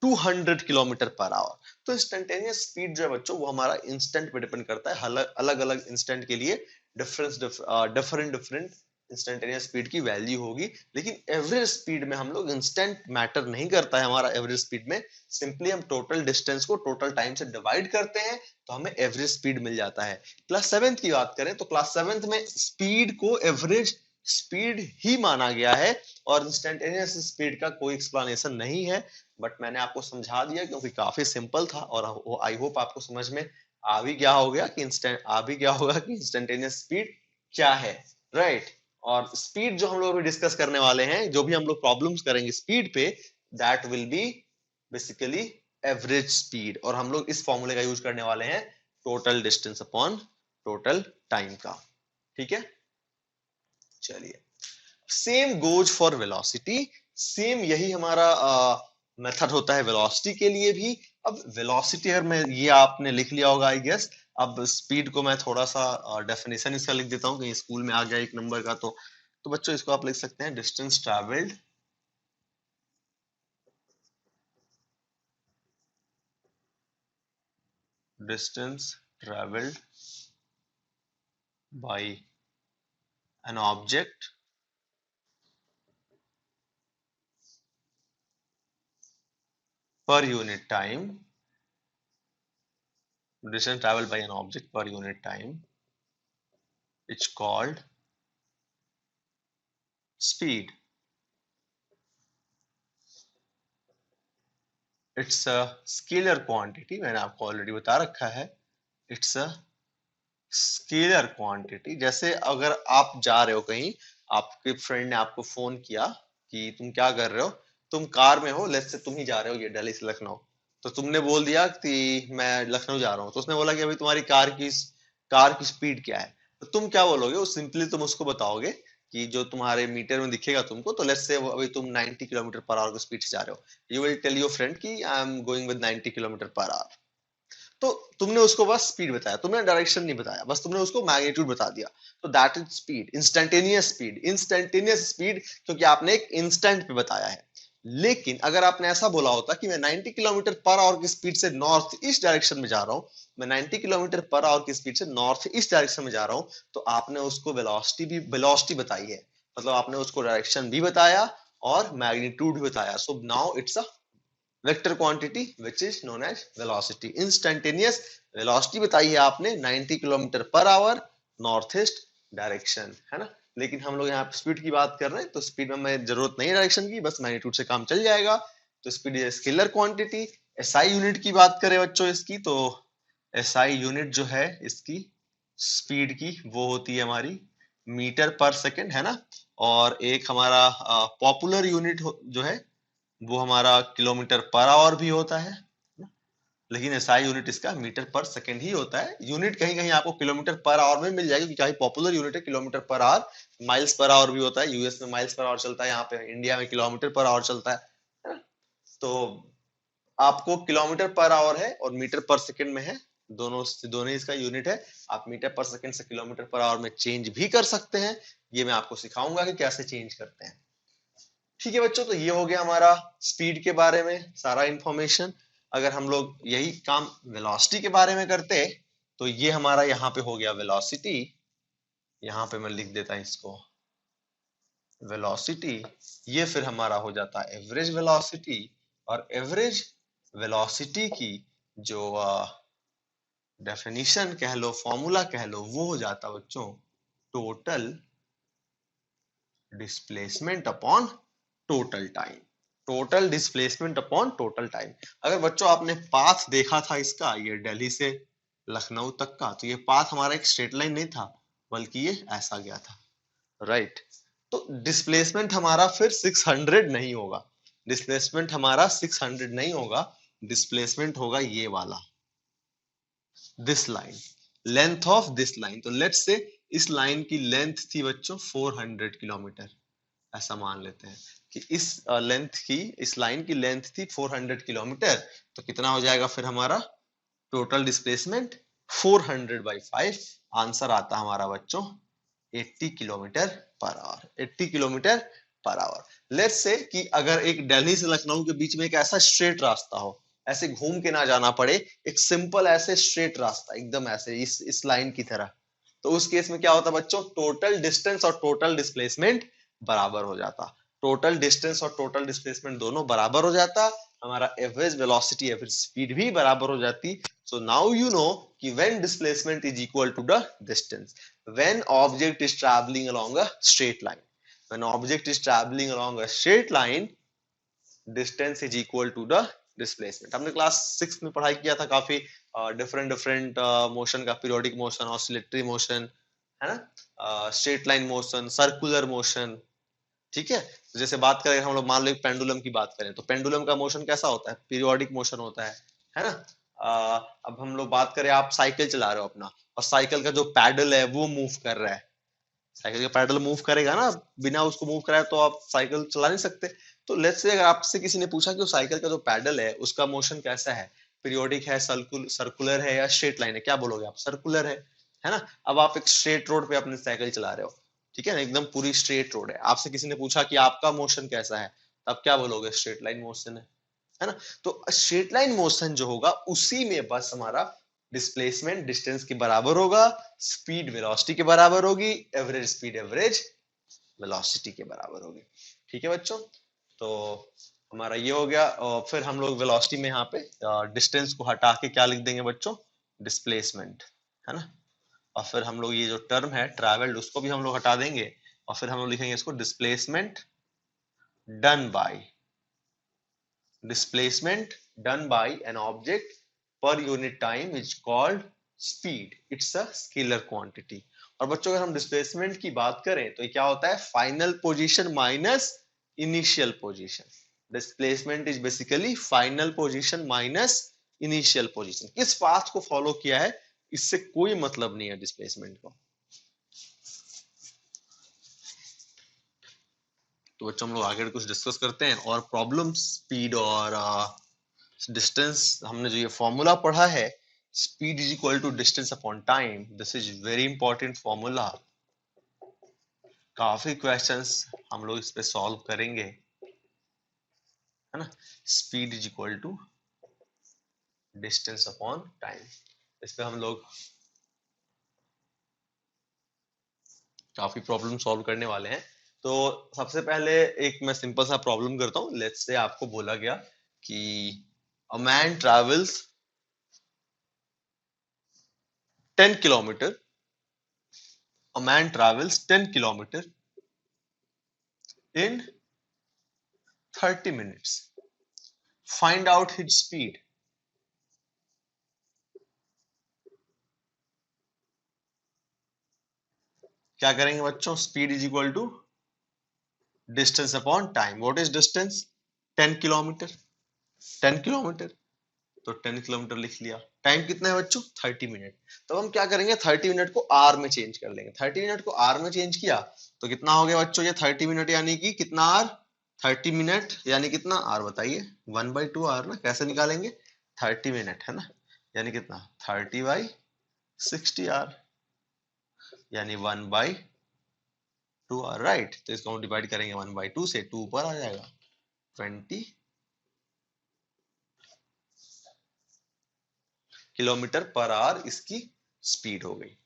S1: 200 किलोमीटर पर आवर। तो इंस्टेंटेनियस स्पीड जो है बच्चों, वो हमारा इंस्टेंट पे डिपेंड करता है। अलग अलग इंस्टेंट के लिए डिफरेंट डिफरेंट इंस्टेंटेनियस स्पीड की वैल्यू होगी। लेकिन एवरेज स्पीड में हम लोग इंस्टेंट मैटर नहीं करता है हमारा एवरेज स्पीड में, सिंपली हम टोटल डिस्टेंस को टोटल टाइम से डिवाइड करते हैं तो हमें एवरेज स्पीड मिल जाता है। क्लास 7th की बात करें तो क्लास 7th में स्पीड को एवरेज स्पीड ही माना गया है, और इंस्टेंटेनियस स्पीड का कोई एक्सप्लेनेशन नहीं है। बट मैंने आपको समझा दिया क्योंकि काफी सिंपल था, और आई होप आपको समझ में आ भी गया होगा कि इंस्टेंटेनियस स्पीड क्या है, राइट। और स्पीड जो हम लोग अभी डिस्कस करने वाले हैं, जो भी हम लोग प्रॉब्लम्स करेंगे स्पीड पे, that will be basically average speed, और हम लोग इस फॉर्मूले का यूज करने वाले हैं total distance upon total time का। ठीक है, चलिए। Same goes for velocity, same यही हमारा मेथड होता है वेलोसिटी के लिए भी। अब वेलोसिटी अगर मैं, ये आपने लिख लिया होगा आई गेस। अब स्पीड को मैं थोड़ा सा डेफिनेशन इसका लिख देता हूँ, कहीं स्कूल में आ गया एक नंबर का। तो बच्चों इसको आप लिख सकते हैं distance travelled bye an object per unit time, distance traveled by an object per unit time, it's called speed. It's a scalar quantity, मैंने आपको ऑलरेडी बता रखा है। It's a scalar quantity। जैसे अगर आप जा रहे हो कहीं, आपके फ्रेंड ने आपको फोन किया कि तुम क्या कर रहे हो, तुम कार में हो, लेट्स से तुम ही जा रहे हो ये दिल्ली से लखनऊ, तो तुमने बोल दिया कि मैं लखनऊ जा रहा हूँ, तो उसने बोला कि अभी तुम्हारी कार की स्पीड क्या है, तो तुम क्या बोलोगे, वो सिंपली तुम उसको बताओगे कि जो तुम्हारे मीटर में दिखेगा तुमको, तो लेट्स से अभी तुम 90 किलोमीटर पर आवर की स्पीड से जा रहे हो, you will tell your friend कि I am going with 90 kilometre per hour. तो तुमने उसको बस स्पीड बताया, तुमने डायरेक्शन नहीं बताया, बस तुमने उसको मैग्नीट्यूड बता दिया। तो that is speed, instantaneous speed, instantaneous speed, क्योंकि आपने एक इंस्टेंट पे बताया है। लेकिन अगर आपने ऐसा बोला होता कि मैं 90 किलोमीटर पर आवर की स्पीड से नॉर्थ ईस्ट डायरेक्शन में जा रहा हूँ, मैं 90 किलोमीटर पर आवर की स्पीड से नॉर्थ ईस्ट डायरेक्शन में जा रहा हूँ, तो आपने उसको वेलोसिटी बताई है, मतलब आपने उसको डायरेक्शन भी बताया और मैग्नीट्यूड भी बताया। So now it's a vector quantity which is known as velocity. Instantaneous velocity बताई है आपने 90 kilometre per our north east direction, है ना। लेकिन हम लोग यहाँ स्पीड की बात कर रहे हैं, तो स्पीड में हमें जरूरत नहीं है डायरेक्शन की, बस मैग्नीट्यूड से काम चल जाएगा। तो speed is scalar quantity. SI unit की बात करें बच्चों इसकी, तो एसआई यूनिट जो है इसकी स्पीड की, वो होती है हमारी मीटर पर सेकेंड, है ना। और एक हमारा पॉपुलर यूनिट जो है वो हमारा किलोमीटर पर आवर भी होता है, लेकिन एसआई यूनिट इसका मीटर पर सेकंड ही होता है। यूनिट कहीं कहीं आपको किलोमीटर पर आवर में मिल जाएगी, क्योंकि पॉपुलर यूनिट है kilometre per our. Miles per hour भी होता है, यूएस में माइल्स पर आवर चलता है, यहाँ पे इंडिया में किलोमीटर पर आवर चलता है। तो आपको किलोमीटर पर आवर है और मीटर पर सेकंड में है, दोनों ही इसका यूनिट है। आप मीटर पर सेकंड से किलोमीटर पर आवर में चेंज भी कर सकते हैं, ये मैं आपको सिखाऊंगा कि कैसे चेंज करते हैं। ठीक है बच्चों, तो ये हो गया हमारा स्पीड के बारे में सारा इंफॉर्मेशन। अगर हम लोग यही काम वेलोसिटी के बारे में करते, तो ये हमारा यहाँ पे हो गया वेलोसिटी, यहाँ पे मैं लिख देता हूं इसको वेलोसिटी। ये फिर हमारा हो जाता है एवरेज वेलोसिटी, और एवरेज वेलोसिटी की जो डेफिनेशन कह लो, फॉर्मूला कह लो, वो हो जाता बच्चों total displacement upon total time. Total displacement upon total time. अगर बच्चों आपने पाथ देखा था इसका, ये दिल्ली से लखनऊ तक का, तो ये पाथ हमारा एक स्ट्रेट लाइन नहीं था, बल्कि ये ऐसा गया था, राइट। तो डिस्प्लेसमेंट हमारा फिर 600 नहीं होगा, डिस्प्लेसमेंट हमारा 600 नहीं होगा, डिस्प्लेसमेंट होगा ये वाला, this line, length of this line. तो लेट्स से इस लाइन की लेंथ थी बच्चों 400 किलोमीटर, ऐसा मान लेते हैं कि इस लेंथ की, इस लाइन की लेंथ थी 400 किलोमीटर। तो कितना हो जाएगा फिर हमारा टोटल डिस्प्लेसमेंट 400/5, आंसर आता हमारा बच्चों 80 kilometre per our, 80 kilometre per our. Let's say कि अगर एक दिल्ली से लखनऊ के बीच में एक ऐसा स्ट्रेट रास्ता हो, ऐसे घूम के ना जाना पड़े, एक सिंपल ऐसे स्ट्रेट रास्ता एकदम ऐसे इस लाइन की तरह, तो उस केस में क्या होता बच्चों, टोटल डिस्टेंस और टोटल डिस्प्लेसमेंट बराबर हो जाता। टोटल डिस्टेंस और टोटल डिस्प्लेसमेंट दोनों बराबर हो जाता, हमारा एवरेज वेलोसिटी, एवरेज स्पीड भी बराबर हो जाती। सो नाउ यू नो कि when displacement is equal to the distance, when object is traveling along a straight line, when object is traveling along a straight line, distance is equal to the displacement। हमने class 6 में पढ़ाई किया था काफी different different motion का, periodic motion, oscillatory motion, है ना, straight line motion, circular motion, ठीक है। तो जैसे बात करें हम लोग, मान लो पेंडुलम की बात करें, तो पेंडुलम का मोशन कैसा होता है, पीरियोडिक मोशन होता है ना। अब हम लोग बात करें, आप साइकिल चला रहे हो अपना, और साइकिल का जो पैडल है वो मूव कर रहा है, साइकिल का पैडल मूव करेगा ना, बिना उसको मूव कराए तो आप साइकिल चला नहीं सकते। तो लेट्स से अगर आपसे किसी ने पूछा कि वो साइकिल का जो पैडल है उसका मोशन कैसा है, पीरियोडिक है, सर्कुलर है या स्ट्रेट लाइन है, क्या बोलोगे आप, सर्कुलर है ना। अब आप एक स्ट्रेट रोड पे अपनी साइकिल चला रहे हो, ठीक है ना, एकदम पूरी स्ट्रेट रोड है, आपसे किसी ने पूछा कि आपका मोशन कैसा है, तब क्या बोलोगे, स्ट्रेट लाइन मोशन है ना। तो स्ट्रेट लाइन मोशन जो होगा उसी में बस हमारा डिस्प्लेसमेंट डिस्टेंस के बराबर होगा, स्पीड वेलोसिटी के बराबर होगी, एवरेज स्पीड एवरेज वेलोसिटी के बराबर होगी, ठीक है बच्चों। तो हमारा ये हो गया, और फिर हम लोग वेलोसिटी में यहाँ पे डिस्टेंस को हटा के क्या लिख देंगे बच्चों, डिस्प्लेसमेंट, है ना। और फिर हम लोग ये जो टर्म है ट्रैवल्ड उसको भी हम लोग हटा देंगे, और फिर हम लोग लिखेंगे इसको displacement done by, displacement done by an object per unit time is called speed, it's a scalar quantity। और बच्चों अगर हम डिस्प्लेसमेंट की बात करें तो ये क्या होता है, final position minus initial position. Displacement is basically final position minus initial position, किस पाथ को फॉलो किया है इससे कोई मतलब नहीं है डिस्प्लेसमेंट को। तो बच्चों हम लोग आगे कुछ डिस्कस करते हैं और प्रॉब्लम, स्पीड और डिस्टेंस। हमने जो ये फॉर्मूला पढ़ा है, speed is equal to distance upon time, this is very important formula. काफी क्वेश्चंस हम लोग इस पे सॉल्व करेंगे, है ना। Speed is equal to distance upon time, इस पे हम लोग काफी प्रॉब्लम सॉल्व करने वाले हैं। तो सबसे पहले एक मैं सिंपल सा प्रॉब्लम करता हूँ। लेट्स से आपको बोला गया कि a man travels 10 kilometre, a man travels 10 kilometer in 30 minutes, find out his speed। क्या करेंगे बच्चों, speed is equal to distance upon time. What is distance, 10 kilometre, 10 kilometre, तो 10 किलोमीटर लिख लिया। टाइम कितना है बच्चों, 30 मिनट। तो हम क्या करेंगे, 30 मिनट को आर में चेंज कर लेंगे। 30 मिनट को आर में चेंज किया तो कितना हो गया बच्चों, ये 30 मिनट यानी कि कितना आर, 30 मिनट यानी कितना आर, बताइए, 1/2 आर ना, कैसे निकालेंगे, 30 मिनट है ना, यानी कितना 30/60 आर, यानी 1/2 आर, राइट। तो इसको हम डिवाइड करेंगे 1/2 से, 2 ऊपर आ जाएगा, 20 किलोमीटर पर आवर इसकी स्पीड हो गई,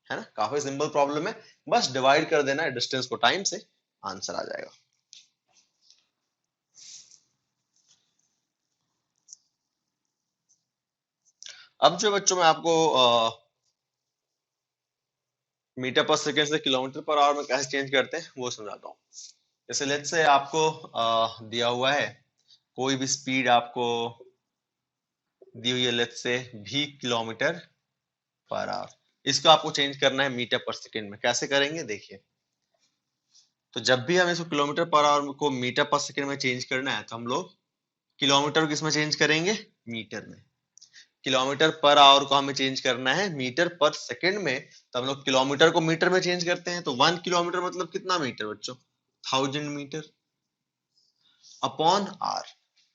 S1: है ना। काफी सिंपल प्रॉब्लम है, बस डिवाइड कर देना है डिस्टेंस को टाइम से, आंसर आ जाएगा। अब जो बच्चों मैं आपको मीटर पर सेकेंड से किलोमीटर पर आवर में कैसे चेंज करते हैं वो समझाता हूँ। जैसे लेट्स से आपको दिया हुआ है कोई भी स्पीड आपको दी हुई है, लेट्स से भी किलोमीटर पर आवर। इसको आपको चेंज करना है मीटर पर सेकेंड में। कैसे करेंगे देखिए, तो जब भी हम इसको किलोमीटर पर आवर को मीटर पर सेकेंड में चेंज करना है तो हम लोग किलोमीटर को किसमें चेंज करेंगे, मीटर में। किलोमीटर पर आवर को हमें चेंज करना है मीटर पर सेकेंड में, तो हम लोग किलोमीटर को मीटर में चेंज करते हैं। तो 1 किलोमीटर मतलब कितना मीटर बच्चों, 1000 मीटर अपॉन आर।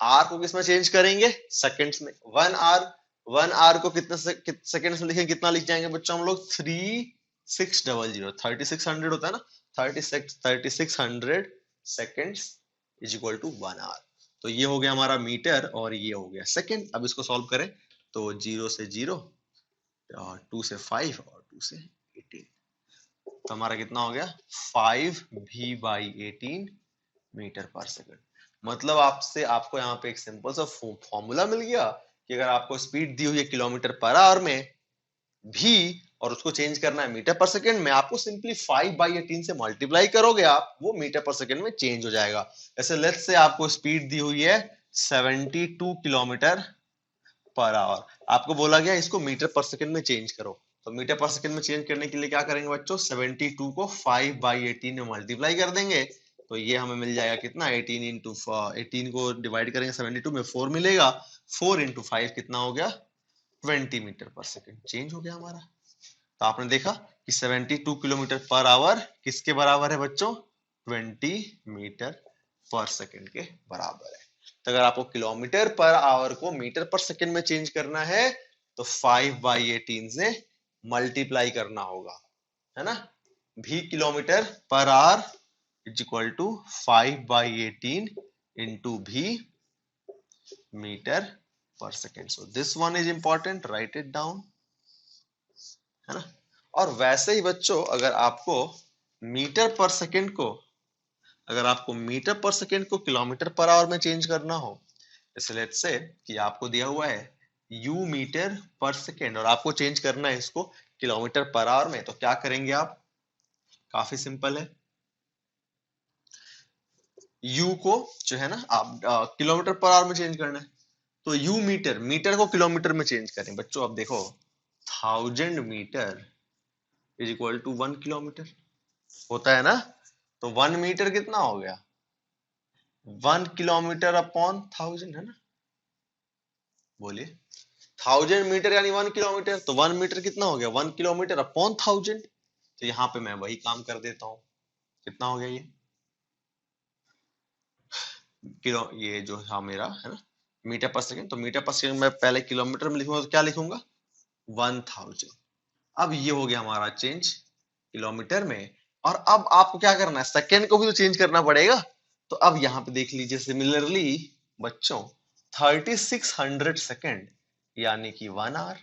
S1: आर को किसमें चेंज करेंगे, सेकेंड्स में। 1 आर, 1 आर को कितने सेकेंड्स में लिखेंगे, कितना लिख जाएंगे बच्चों हम लोग, 3600, 3600 होता है ना, 3600 seconds is equal to 1 hour. तो ये हो गया हमारा मीटर और ये हो गया सेकेंड। अब इसको सॉल्व करें तो 0 से 0, 2 से 5 और 2 से 18, तो हमारा कितना हो गया 5v/18 मीटर पर सेकेंड। मतलब आपसे आपको यहाँ पे एक सिंपल सा फॉर्मूला मिल गया कि अगर आपको स्पीड दी हुई है किलोमीटर पर आवर में भी और उसको चेंज करना है मीटर पर सेकेंड में, आपको सिंपली 5/18 से मल्टीप्लाई करोगे आप, वो मीटर पर सेकेंड में चेंज हो जाएगा। जैसे लेट्स से आपको स्पीड दी हुई है 72 किलोमीटर पर आवर, आपको बोला गया इसको मीटर पर सेकेंड में चेंज करो। तो मीटर पर सेकेंड में चेंज करने के लिए क्या करेंगे बच्चों, 72 को 5/18 में मल्टीप्लाई कर देंगे। तो ये हमें मिल जाएगा कितना, 18 इंटू 18 को डिवाइड करेंगे 72 में, 4 मिलेगा। 4 इंटू 5 कितना हो गया, 20 मीटर पर सेकेंड चेंज हो गया हमारा। तो आपने देखा कि 72 किलोमीटर पर आवर किसके बराबर है बच्चों, 20 मीटर पर सेकेंड के बराबर है। तो अगर आपको किलोमीटर पर आवर को मीटर पर सेकेंड में चेंज करना है तो 5/18 से मल्टीप्लाई करना होगा, है ना। B kilometre per hour is equal to 5/18 into B metre per second. So this one is important, write it down, है ना। और वैसे ही बच्चों अगर आपको मीटर पर सेकेंड को, अगर आपको मीटर पर सेकेंड को किलोमीटर पर आवर में चेंज करना हो, जैसे लेट्स से कि आपको दिया हुआ है यू मीटर पर सेकेंड और आपको चेंज करना है इसको किलोमीटर पर आवर में, तो क्या करेंगे आप, काफी सिंपल है। यू को जो है ना आप किलोमीटर पर आवर में चेंज करना है, तो यू मीटर, मीटर को किलोमीटर में चेंज करें बच्चों। अब देखो 1000 metre is equal to 1 kilometre होता है ना। तो 1 मीटर कितना हो गया, 1 किलोमीटर अपॉन 1000, है ना। बोलिए, 1000 मीटर यानी 1 किलोमीटर, तो 1 मीटर कितना हो गया, 1 किलोमीटर अपॉन 1000। तो यहाँ पे मैं वही काम कर देता हूँ, कितना हो गया ये किलो, ये जो था मेरा है ना मीटर पर सेकेंड, तो मीटर पर सेकेंड मैं पहले किलोमीटर में लिखूंगा तो क्या लिखूंगा 1000। अब ये हो गया हमारा चेंज किलोमीटर में। और अब आपको क्या करना है, सेकेंड को भी तो चेंज करना पड़ेगा। तो अब यहाँ पे देख लीजिए सिमिलरली बच्चों 3600 सेकेंड यानी कि 1 आवर,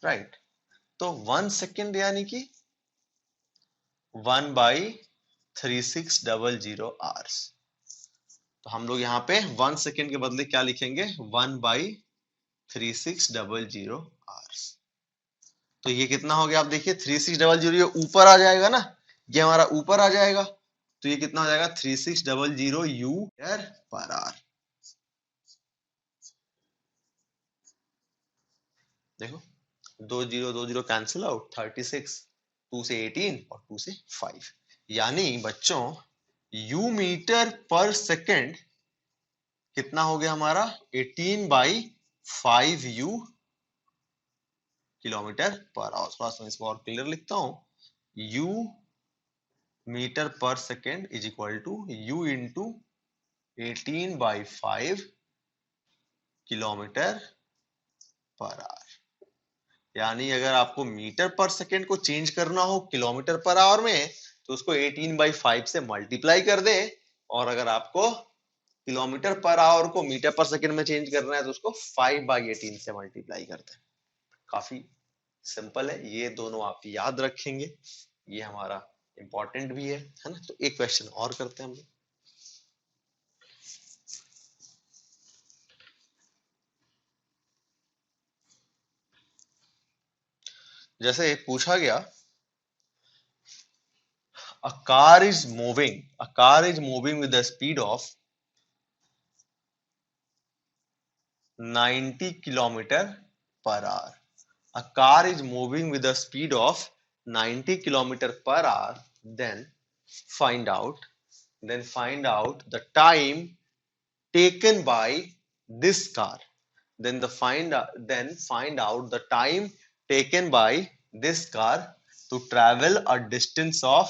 S1: राइट। तो 1 सेकेंड यानी कि 1/3600 तो हम लोग यहाँ पे 1 सेकेंड के बदले क्या लिखेंगे, 1/3600 तो ये कितना हो गया, आप देखिए 3600 ये ऊपर आ जाएगा ना, ये हमारा ऊपर आ जाएगा। तो ये कितना हो जाएगा 3600 यू पर आर। देखो 2 0 कैंसिल आउट, 36, 2 से 18 और 2 से 5, यानी बच्चों यू मीटर पर सेकेंड कितना हो गया हमारा 18/5 यू किलोमीटर पर आवर। थोड़ा सा इसको और क्लियर लिखता हूं, U metre per second is equal to U into 18/5 kilometre per hour. यानी अगर आपको मीटर पर सेकेंड को चेंज करना हो किलोमीटर पर आवर में तो उसको 18/5 से मल्टीप्लाई कर दे, और अगर आपको किलोमीटर पर आवर को मीटर पर सेकेंड में चेंज करना है तो उसको 5/18 से मल्टीप्लाई कर दे। काफी सिंपल है, ये दोनों आप याद रखेंगे, ये हमारा इंपॉर्टेंट भी है ना। तो एक क्वेश्चन और करते हैं हम लोग। जैसे पूछा गया a car is moving with the speed of 90 kilometer per hour. A car is moving with the speed of 90 kilometer per hour. Then find out the time taken by this car. Then find out the time taken by this car to travel a distance of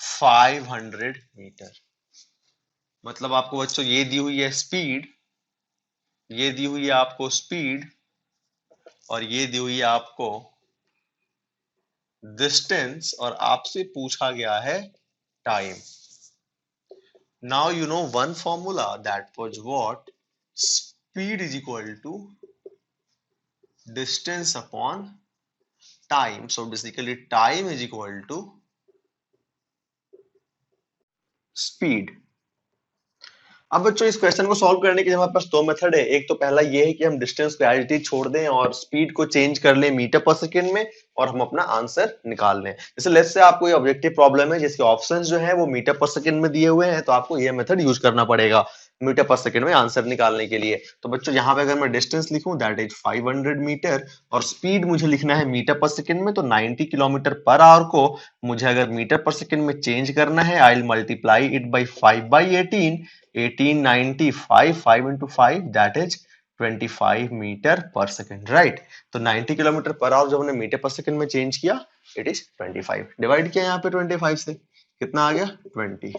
S1: 500 metre. मतलब आपको बच्चों ये दी हुई है speed, ये दी हुई है आपको स्पीड, और ये दी हुई है आपको डिस्टेंस, और आपसे पूछा गया है time. Now you know one formula, that was what? Speed is equal to distance upon time. So basically time is equal to speed. अब बच्चों इस क्वेश्चन को सॉल्व करने के लिए हमारे पास दो मेथड है. एक तो पहला ये है कि हम डिस्टेंस को एज इट इज छोड़ दें और स्पीड को चेंज कर लें मीटर पर सेकंड में, और हम अपना आंसर निकाल लें. जैसे लेट्स से आपको ये ऑब्जेक्टिव प्रॉब्लम है जिसके ऑप्शंस जो है वो मीटर पर सेकंड में दिए हुए हैं, तो आपको ये मेथड यूज करना पड़ेगा मीटर पर सेकंड में आंसर निकालने के लिए. तो बच्चों यहाँ पे अगर मैं डिस्टेंस लिखूं दैट इज 500 मीटर, और स्पीड मुझे लिखना है मीटर पर सेकंड में, तो 90 किलोमीटर पर आवर को मुझे अगर मीटर पर सेकंड में चेंज करना है, I will multiply it by 5/18. 1895, 5 into 5 that is 25 metre per second, right. तो 90 किलोमीटर पर आवर जब हमने मीटर पर सेकंड में चेंज किया, इट इज 25. डिवाइड किया यहाँ पे 25 से, कितना आ गया 20.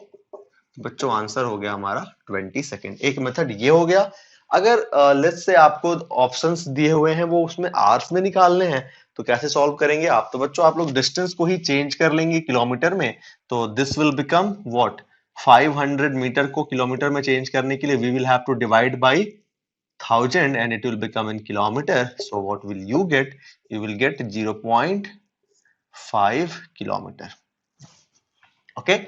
S1: बच्चों आंसर हो गया हमारा 20 सेकंड. एक मेथड ये हो गया. अगर लेट्स से आपको ऑप्शंस दिए हुए हैं वो उसमें आवर्स में निकालने हैं, तो कैसे सॉल्व करेंगे आप? तो बच्चों आप लोग डिस्टेंस को ही चेंज कर लेंगे किलोमीटर में, तो this will become what? 500 metre को किलोमीटर में चेंज करने के लिए we will have to divide by 1000 and it will become in kilometer. So what will you get? You will get 0.5 kilometer. Okay.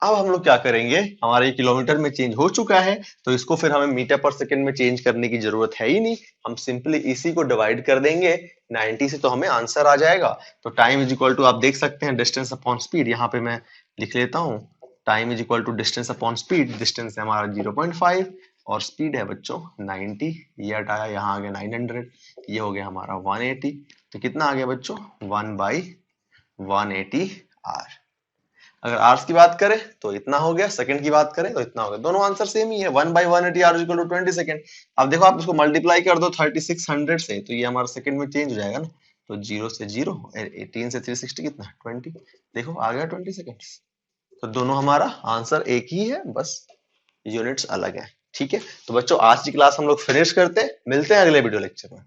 S1: अब हम लोग क्या करेंगे, हमारा ये किलोमीटर में चेंज हो चुका है, तो इसको फिर हमें मीटर पर सेकंड में चेंज करने की जरूरत है ही नहीं. हम सिंपली इसी को डिवाइड कर देंगे 90 से, तो हमें आंसर आ जाएगा. तो टाइम इज इक्वल टू, आप देख सकते हैं डिस्टेंस अपॉन स्पीड, यहाँ पे मैं लिख लेता हूँ. Time is equal to distance upon speed. Distance है हमारा 0.5 और स्पीड है बच्चों 90. ये हटाया, यहाँ आ गया 900, ये हो गया हमारा 180. तो कितना आ गया बच्चों? 1/180 आर. अगर आवर्स की बात करें तो इतना हो गया, सेकंड की बात करें तो इतना हो गया. दोनों आंसर सेम ही है, 1/180 आर इक्वल टू 20 सेकंड. अब देखो आप इसको मल्टीप्लाई कर दो 3600 से, तो ये हमारा सेकंड में चेंज हो जाएगा ना. तो 0 से 0, 18 से 360 कितना? 20. देखो आ गया 20 सेकंड. तो दोनों हमारा आंसर एक ही है, बस यूनिट्स अलग है. ठीक है. तो बच्चों आज की क्लास हम लोग फिनिश करते हैं, मिलते हैं अगले वीडियो लेक्चर में.